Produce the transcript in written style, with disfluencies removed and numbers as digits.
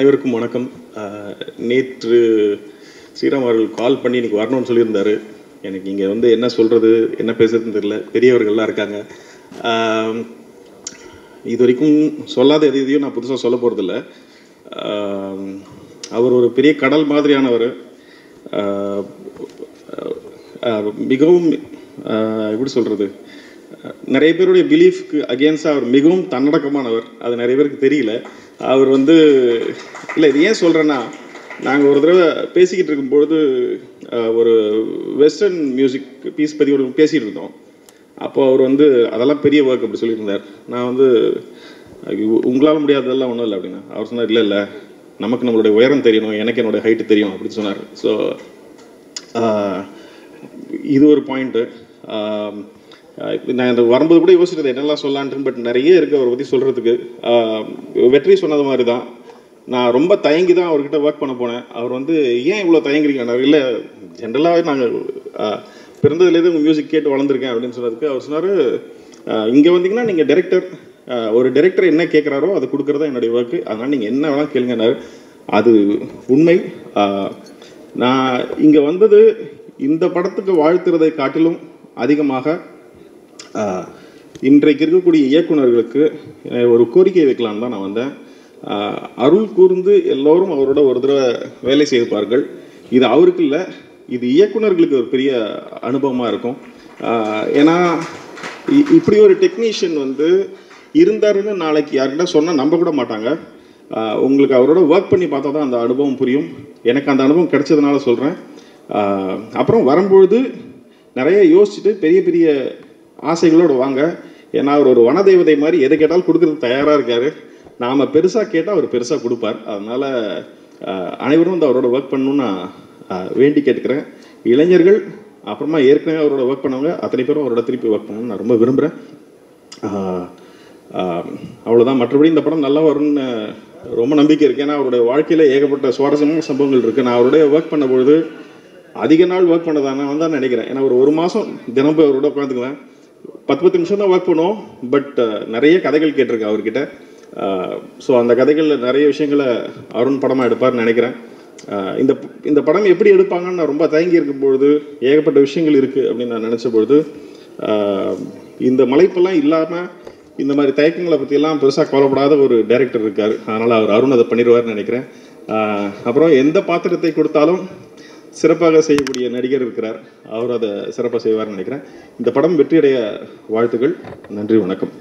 அனைவருக்கும் வணக்கம். நேற்று ஸ்ரீராம் அவர்கள் கால் பண்ணி இன்னைக்கு வரணும்னு சொல்லியிருந்தார். எனக்கு இங்கே வந்து என்ன சொல்கிறது என்ன பேசுறதுன்னு தெரியல. பெரியவர்கள்லாம் இருக்காங்க. இது வரைக்கும் சொல்லாத எதையும் நான் புதுசாக சொல்ல போகிறதில்ல. அவர் ஒரு பெரிய கடல் மாதிரியானவர். மிகவும் எப்படி சொல்கிறது, நிறைய பேருடைய பிலீஃப்க்கு அகேன்ஸ்டாக அவர் மிகவும் தன்னடக்கமானவர். அது நிறைய பேருக்கு தெரியல. அவர் வந்து இல்லை, இது ஏன் சொல்கிறேன்னா, நாங்கள் ஒரு தடவை பேசிக்கிட்டு இருக்கும்பொழுது ஒரு வெஸ்டர்ன் மியூசிக் பீஸ் பற்றி ஒரு பேசிகிட்டு இருந்தோம். அப்போது அவர் வந்து அதெல்லாம் பெரிய ஒர்க் அப்படி சொல்லியிருந்தார். நான் வந்து உங்களால் முடியாததெல்லாம் ஒன்றும் இல்லை அப்படின்னா, அவர் சொன்னார், இல்லை இல்லை நமக்கு நம்மளுடைய உயரம் தெரியணும், எனக்கு என்னுடைய ஹைட்டு தெரியும் அப்படின்னு சொன்னார். ஸோ இது ஒரு பாயிண்ட்டு. நான் இந்த வரும்போது கூட யோசிச்சது என்னெல்லாம் சொல்லலான்ட்டு, பட் நிறைய இருக்குது அவரை பற்றி சொல்கிறதுக்கு. வெற்றி சொன்னது மாதிரி தான், நான் ரொம்ப தயங்கி தான் அவர்கிட்ட ஒர்க் பண்ண போனேன். அவர் வந்து ஏன் இவ்வளோ தயங்குறீங்க, இல்லை ஜென்ரலாகவே நாங்கள் பிறந்ததுலேருந்து உங்கள் மியூசிக் கேட்டு வளர்ந்துருக்கேன் அப்படின்னு சொன்னதுக்கு அவர் சொன்னார், இங்கே வந்தீங்கன்னா நீங்கள் டைரக்டர், ஒரு டைரக்டர் என்ன கேட்குறாரோ அதை கொடுக்குறதா என்னுடைய ஒர்க்கு, அதனால் நீங்கள் என்ன வேணால் கேளுங்கன்னாரு. அது உண்மை. நான் இங்கே வந்தது இந்த படத்துக்கு வாழ்த்துறதை காட்டிலும் அதிகமாக இன்றைக்கு இருக்கக்கூடிய இயக்குநர்களுக்கு ஒரு கோரிக்கை வைக்கலான்னு தான் நான் வந்தேன். அருள் கூர்ந்து எல்லோரும் அவரோட ஒரு தடவை வேலை செய்திருப்பார்கள். இது அவருக்கு இல்லை, இது இயக்குநர்களுக்கு ஒரு பெரிய அனுபவமாக இருக்கும். ஏன்னா இப்படி ஒரு டெக்னீஷியன் வந்து இருந்தாருன்னு நாளைக்கு யார்கிட்ட சொன்னால் நம்ப கூட மாட்டாங்க. உங்களுக்கு அவரோட ஒர்க் பண்ணி பார்த்தா தான் அந்த அனுபவம் புரியும். எனக்கு அந்த அனுபவம் கிடைச்சதுனால சொல்கிறேன். அப்புறம் வரும்பொழுது நிறைய யோசிச்சுட்டு பெரிய பெரிய ஆசைகளோடு வாங்க. ஏன்னா அவர் ஒரு வனதேவதை மாதிரி எதை கேட்டாலும் கொடுக்கறதுக்கு தயாராக இருக்கார். நாம் பெருசாக கேட்டால் அவர் பெருசாக கொடுப்பார். அதனால் அனைவரும் வந்து அவரோட ஒர்க் பண்ணணுன்னு நான் வேண்டி கேட்டுக்கிறேன். இளைஞர்கள் அப்புறமா ஏற்கனவே அவரோட ஒர்க் பண்ணவங்க அத்தனை பேரும் அவரோட திருப்பி ஒர்க் பண்ணணும்னு நான் ரொம்ப விரும்புகிறேன். அவ்வளோதான். மற்றபடி இந்த படம் நல்லா வரும்னு ரொம்ப நம்பிக்கை இருக்குது. ஏன்னா அவருடைய வாழ்க்கையில் ஏகப்பட்ட சுவாரஸ்யமான சம்பவங்கள் இருக்குது. நான் அவருடைய ஒர்க் பண்ணும்பொழுது அதிக நாள் ஒர்க் பண்ணதான் நான் தான் நினைக்கிறேன். ஏன்னா ஒரு மாதம் தினம் போய் அவரோட உட்காந்துக்குவேன். 10 நிமிஷம் தான் ஒர்க் பண்ணுவோம். பட் நிறைய கதைகள் கேட்டிருக்கேன் அவர்கிட்ட. ஸோ அந்த கதைகளில் நிறைய விஷயங்களை அருண் படமாக எடுப்பார்னு நினைக்கிறேன். இந்த படம் எப்படி எடுப்பாங்கன்னு நான் ரொம்ப தயங்கி இருக்கும்பொழுது, ஏகப்பட்ட விஷயங்கள் இருக்குது அப்படின்னு நான் நினச்ச பொழுது, இந்த மலைப்பெல்லாம் இல்லாமல் இந்த மாதிரி தயக்கங்களை பற்றியெல்லாம் பெருசாக கவலைப்படாத ஒரு டைரக்டர் இருக்கார். அதனால் அவர் அருண் அதை பண்ணிடுவார்னு நினைக்கிறேன். அப்புறம் எந்த பாத்திரத்தை கொடுத்தாலும் சிறப்பாக செய்யக்கூடிய நடிகர் இருக்கிறார், அவர் அதை சிறப்பாக செய்வார்னு நினைக்கிறேன். இந்த படம் வெற்றியடைய வாழ்த்துக்கள். நன்றி, வணக்கம்.